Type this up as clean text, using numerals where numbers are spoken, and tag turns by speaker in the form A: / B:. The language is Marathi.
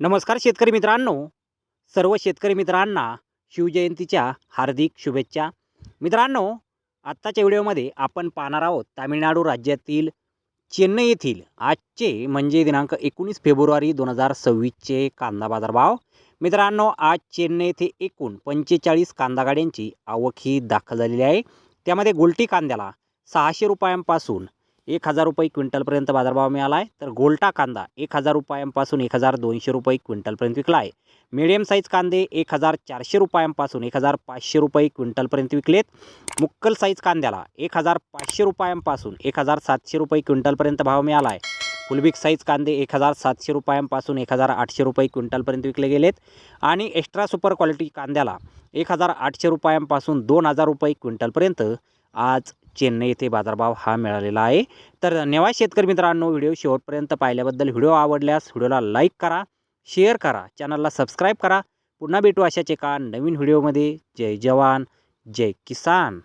A: नमस्कार शेतकरी मित्रांनो, सर्व शेतकरी मित्रांना शिवजयंतीच्या हार्दिक शुभेच्छा. मित्रांनो, आत्ताच्या व्हिडिओमध्ये आपण पाहणार आहोत तामिळनाडू राज्यातील चेन्नई येथील आजचे म्हणजे दिनांक 19 फेब्रुवारी 2026चे कांदा बाजारभाव. मित्रांनो, आज चेन्नई येथे एकूण 45 कांदा गाड्यांची आवक ही दाखल झालेली आहे. त्यामध्ये गोल्टी कांद्याला 600 रुपयांपासून 1000 रुपये क्विंटलपर्यंत बाजारभाव मिळाला आहे. तर गोल्टा कांदा 1000 रुपयांपासून 1200 रुपये क्विंटलपर्यंत विकला आहे. मीडियम साईज कांदे 1400 रुपयांपासून 1500 रुपये क्विंटलपर्यंत विकलेत. मुक्कल साईज कांद्याला 1500 रुपयांपासून 1700 रुपये क्विंटलपर्यंत भाव मिळाला आहे. फुलबिग साईज कांदे 1700 रुपयांपासून 1800 रुपये क्विंटलपर्यंत विकले गेलेत. आणि एक्स्ट्रा सुपर क्वालिटी कांद्याला 1800 रुपयांपासून 2000 रुपये क्विंटलपर्यंत आज चेन्नई येथे बाजारभाव हा मिळालेला आहे. तर धन्यवाद शेतकरी मित्रांनो, व्हिडिओ शेवटपर्यंत पाहिल्याबद्दल. व्हिडिओ आवडल्यास व्हिडिओला लाईक करा, शेअर करा, चॅनलला सबस्क्राईब करा. पुन्हा भेटू अशाच एका नवीन व्हिडिओमध्ये. जय जवान, जय किसान.